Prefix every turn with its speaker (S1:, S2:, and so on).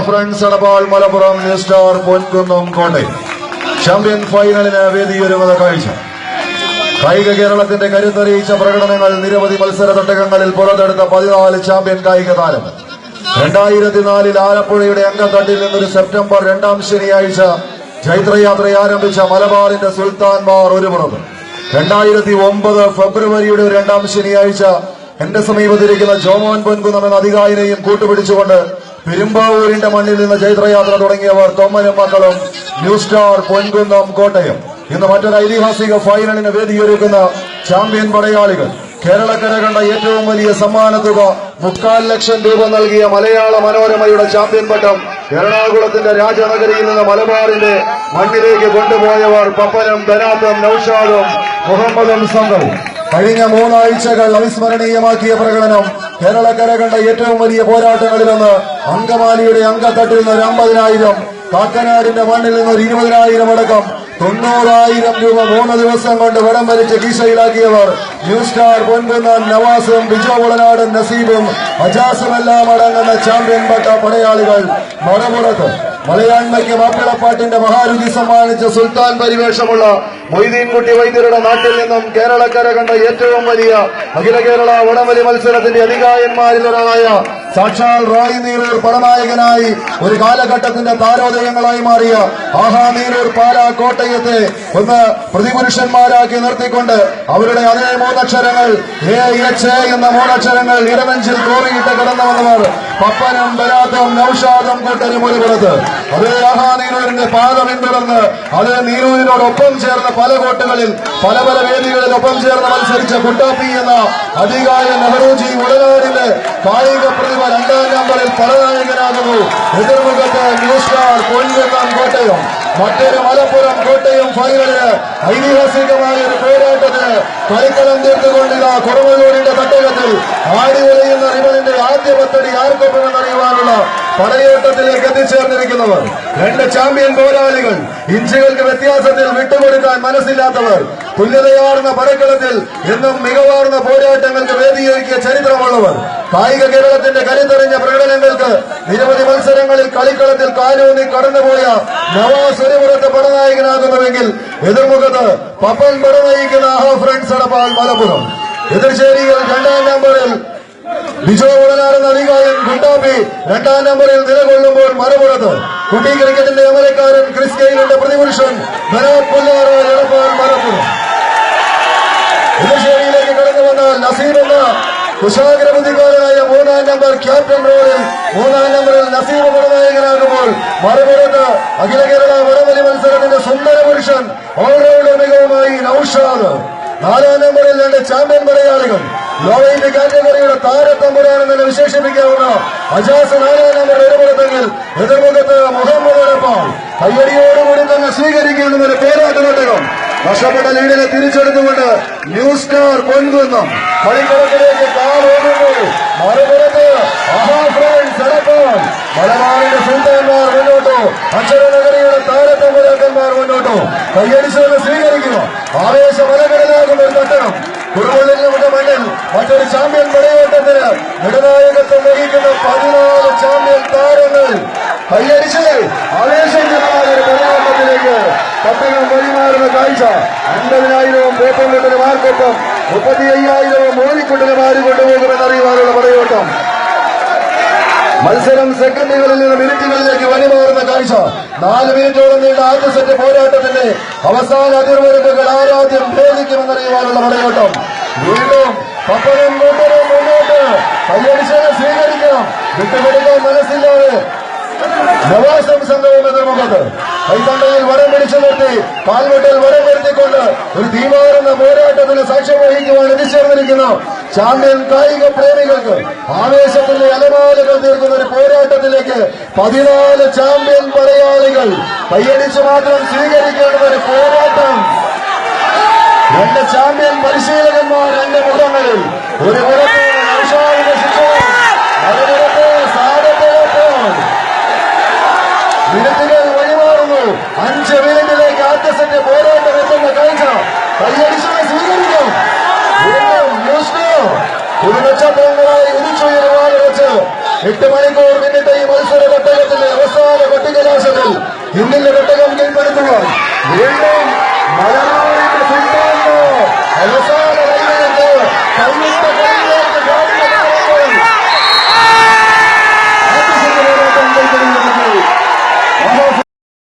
S1: Friends Edappal Malappuram New Star Ponkunnam Kottayam champion ഫൈനലിന് വേദിയൊരുങ്ങുന്ന കാഴ്ച. കായിക കേരളത്തിന്റെ കരുത്തറിയിച്ച പ്രകടനങ്ങൾ നിരവധി മത്സര തട്ടകങ്ങളിൽ പുറത്തെടുത്ത 14 ചാമ്പ്യൻ കായിക താരങ്ങൾ. 2004 ആലപ്പുഴയുടെ അങ്കത്തട്ടിൽ നിന്നൊരു സെപ്റ്റംബർ 2-ാം ശനിയാഴ്ച ചൈത്രയാത്ര ആരംഭിച്ച മലബാറിന്റെ സുൽത്താൻമാർ ഒരു പുറത്ത് 2009 ഫെബ്രുവരിയുടെ 2-ാം ശനിയാഴ്ച എന്റെ സമീപത്തിരിക്കുന്ന ജോമോൻ പൊൻകുന്നം എന്ന അധികാരിയെയും കൂട്ടുപിടിച്ചുകൊണ്ട് പെരുമ്പാവൂരിന്റെ മണ്ണിൽ നിന്ന് ചൈത്രയാത്ര തുടങ്ങിയവർ തൊമ്മനും മക്കളും ന്യൂ സ്റ്റാർ പൊൻകുന്നം കോട്ടയം. ഇന്ന് മറ്റൊരു ഐതിഹാസിക ഫൈനലിന് വേദിയൊരുക്കുന്ന ചാമ്പ്യൻ പടയാളികൾ. കേരളക്കര കണ്ട ഏറ്റവും വലിയ സമ്മാനത്തുക 3.25 ലക്ഷം രൂപ നൽകിയ മലയാള മനോരമയുടെ ചാമ്പ്യൻ പട്ടം എറണാകുളത്തിന്റെ രാജനഗരിയിൽ നിന്ന് മലബാറിന്റെ മണ്ണിലേക്ക് കൊണ്ടുപോയവർ പപ്പനും ധനാത്തും നൌഷാദും മുഹമ്മദും സംഘവും. കഴിഞ്ഞ 3 ആഴ്ചകൾ അവിസ്മരണീയമാക്കിയ പ്രകടനം. കേരളക്കര കണ്ട ഏറ്റവും വലിയ പോരാട്ടങ്ങളിലൊന്ന് അങ്കമാലിയുടെ അങ്കത്തട്ടിൽ നിന്ന് 50,000, കാക്കനാടിന്റെ മണ്ണിൽ നിന്ന് 20,000 അടക്കം 90,000 രൂപ 3 ദിവസം കൊണ്ട് വടം വലിച്ച് കീശയിലാക്കിയവർ ന്യൂ സ്റ്റാർ പൊൻകുന്നം നവാസും ബിജോ മുളനാടൻ നസീബും അജാസുമെല്ലാം അടങ്ങുന്ന ചാമ്പ്യൻ പട്ട പടയാളികൾ. മറുപുറത്ത് മലയാണ്മയ്ക്ക് മാപ്പിളപ്പാട്ടിന്റെ മഹാരുചി സമ്മാനിച്ച സുൽത്താൻ പരിവേഷമുള്ള മൊയ്തീൻകുട്ടി വൈദ്യരുടെ നാട്ടിൽ നിന്നും കേരളക്കര കണ്ട ഏറ്റവും വലിയ അഖില കേരള വടംവലി മത്സരത്തിന്റെ അധികായന്മാരിൽ ഒരാളായ സാക്ഷാൽ റായി നീരൂർ പടനായകനായി ഒരു കാലഘട്ടത്തിന്റെ താരോദയങ്ങളായി മാറിയ ആഹാ നീരൂർ പാലാ കോട്ടയത്തെ ഒന്ന് പ്രതിപുരുഷന്മാരാക്കി നിർത്തിക്കൊണ്ട് അവരുടെ അതേ 3 അക്ഷരങ്ങൾ AHA എന്ന 3 അക്ഷരങ്ങൾ ഇടനെഞ്ചിൽ കോറിയിട്ട് കടന്നു വന്നവർ പപ്പനും ബലാത്തും നൌഷാദും കൂട്ടരും ഒരു പുറത്ത്. അതേ ആഹാ നീരൂരിന്റെ പാത പിന്തുടർന്ന് അതേ നീരൂരിനോടൊപ്പം ചേർന്ന് പല കോട്ടുകളിൽ പല വേദികളിൽ ഒപ്പം ചേർന്ന് മത്സരിച്ച കുട്ടാപ്പി എന്ന അധികായ നെഹ്റുജി ഉടനാടിന്റെ കായിക പ്രതിഭ 2-ാം നമ്പറിൽ പടനായകനാകുന്നു. എതിർമുഖത്ത് ന്യൂ സ്റ്റാർ പൊൻകുന്നം കോട്ടയം. മറ്റൊരു മലപ്പുറം കോട്ടയം ഫൈനലിന് ഐതിഹാസികമായ ഒരു പോരാട്ടത്തിന് കളിക്കളം തീർത്തുകൊണ്ടില്ല. കുറവലൂരിന്റെ തട്ടകത്തിൽ ആടി ഉലയുന്ന റിബണിന്റെ ആദ്യ 10 അടി ആർക്കൊപ്പമെന്നറിയുവാനുള്ള പടയോട്ടത്തിലേക്ക് എത്തിച്ചേർന്നിരിക്കുന്നവർ 2 ചാമ്പ്യൻ പോരാളികൾ. ഇഞ്ചുകൾക്ക് വ്യത്യാസത്തിൽ വിട്ടുകൊടുക്കാൻ മനസ്സില്ലാത്തവർ. തുല്യതയാർന്ന പടക്കളത്തിൽ എന്നും മികവാർന്ന പോരാട്ടങ്ങൾക്ക് വേദിയൊരുക്കിയ ചരിത്രമുള്ളവർ. കായിക കേരളത്തിന്റെ കരുത്തറിഞ്ഞ പ്രകടനങ്ങൾക്ക് നിരവധി മത്സരങ്ങളിൽ കളിക്കളത്തിൽ കാലൂന്നി കടന്നുപോയ നവാസ് ഒരു പുറത്ത് പടനായകനാകുന്നുവെങ്കിൽ എതിർമുഖത്ത് പപ്പൻ പടനയിക്കുന്ന ഫ്രണ്ട്സ് എടപ്പാൾ മലപ്പുറം. എതിർചേരികൾ 2-ാം നമ്പറിൽ ബിജോ മുളനാടൻ അധികായൻ കുട്ടാപ്പി 2-ാം നമ്പറിൽ നിലകൊള്ളുമ്പോൾ മറുപുറത്ത് കുട്ടി ക്രിക്കറ്റിന്റെ അമരക്കാരൻ ക്രിസ് ഗെയിലിന്റെ പ്രതിപുരുഷൻ ധനാത് പുല്ലാറ എടപ്പാൾ മലപ്പുറം. എതിർചേരിയിലേക്ക് കടന്നു വന്നാൽ നസീർ എന്ന കുശാഗ്രബുദ്ധിക്കാരനായ 3-ാം നമ്പർ ക്യാപ്റ്റൻ റോളിൽ 3-ാം നമ്പറിൽ നസീബ് പടനായകനാകുമ്പോൾ മറുപുറത്ത് അഖില കേരള വടംവലി മത്സരത്തിന്റെ സുന്ദര പുരുഷൻ ഓൾറൗണ്ടർ മികവുമായി നൌഷാദ്. 4-ാം നമ്പറിൽ 2 ചാമ്പ്യൻ പടയാളികൾ. ലോവൈറ്റ് കാറ്റഗറിയുടെ താരത്തമ്പുരാനെന്ന് വിശേഷിപ്പിക്കാവുന്ന അജാസ് 4-ാം നമ്പർ ഒരു പുറത്തെങ്കിൽ എതിർമുഖത്ത് മുഹമ്മദ് എടപ്പാൾ. കയ്യടിയോടുകൂടി തന്നെ സ്വീകരിക്കുന്ന ഒരു പോരാട്ട നാടകം. നഷ്ടപ്പെട്ട ലീഡിനെ തിരിച്ചെടുത്തുകൊണ്ട് ന്യൂ സ്റ്റാർ പൊൻകുന്നം കളിക്കളത്തിലേക്ക് കാലോടുമ്പോൾ മറുപുറത്ത് ഫ്രണ്ട്സ് എടപ്പാൾ. മലബാറിന്റെ സുൽത്താൻമാർ മുന്നോട്ടോ, അക്ഷരനഗരിയുടെ താരത്തമ്പുരാക്കന്മാർ മുന്നോട്ടോ. കയ്യടിച്ചുകൊണ്ട് സ്വീകരിക്കുക. ആവേശ മലകടലാകുന്ന ഒരു തട്ടണം. കുറുവള്ളിന്റെ മണ്ണിൽ മറ്റൊരു ചാമ്പ്യൻ പടയോട്ടത്തിന് നെടുനായകത്വം വഹിക്കുന്ന 14 ചാമ്പ്യൻ താരങ്ങൾ കയ്യടിച്ച് ആവേശകരമായ ഒരു പടയോട്ടത്തിലേക്ക് തട്ടകം വഴിമാറുന്ന കാഴ്ച. 50,000 പേപ്പർകൊട്ടന്മാർക്കൊപ്പം 35,000 മോനിക്കൊട്ടന്മാര് കൊണ്ടുപോകുമെന്നറിയുവാനുള്ള പടയോട്ടം. മത്സരം സെക്കൻഡുകളിൽ നിന്ന് മിനിറ്റുകളിലേക്ക് വഴിമാറുന്ന കാഴ്ച. 4 മിനിറ്റോളം നീണ്ട ആദ്യ സെറ്റ് പോരാട്ടത്തിന്റെ അവസാന അതിർവരമ്പുകൾ ആരാധ്യം ഭേദിക്കുമെന്നറിയുവാനുള്ള പടയോട്ടം. വീണ്ടും പപ്പനും കൂട്ടരും മുന്നോട്ട്. കയ്യടിച്ച് സ്വീകരിക്കണം. വിട്ടുകൊടുക്കാൻ മനസ്സില്ലാതെ നവാസും സംഘവും എതിർമുഖത്ത് കൈത്തണ്ടയിൽ വരം പിടിച്ചു നിർത്തി കാൽവെട്ടിൽ വരം വരുത്തിക്കൊണ്ട് ഒരു തീമാറുന്ന പോരാട്ടത്തിന് സാക്ഷ്യം വഹിക്കുവാൻ എത്തിച്ചേർന്നിരിക്കുന്ന ചാമ്പ്യൻ കായിക പ്രേമികൾക്ക് ആവേശത്തിന്റെ അലമാലകൾ തീർക്കുന്ന ഒരു പോരാട്ടത്തിലേക്ക് 14 ചാമ്പ്യൻ പടയാളികൾ കൈയടിച്ച് മാത്രം സ്വീകരിക്കേണ്ട ഒരു പോരാട്ടം. 2 ചാമ്പ്യൻ പരിശീലകന്മാർ 2 മുഖങ്ങളിൽ. ഒരു പുറത്ത് നൌഷാദിന്റെ ശിക്ഷണം, മറുപുറത്ത് സാദത്തോടൊപ്പം മിനിറ്റുകൾ വഴിമാറുന്നു. 5 മിനിറ്റിലേക്ക് ആദ്യ സെറ്റ് പോരാട്ടം എത്തുന്ന കാഴ്ച. 8 മണിക്കൂർ പിന്നിട്ട് ഈ മത്സര ഘട്ടകത്തിന്റെ അവസാന കൊട്ടിക്കലാശത്തിൽ ഇന്നിന്റെ ഘട്ടകം കീഴ്പ്പെടുത്തുവാൻ വീണ്ടും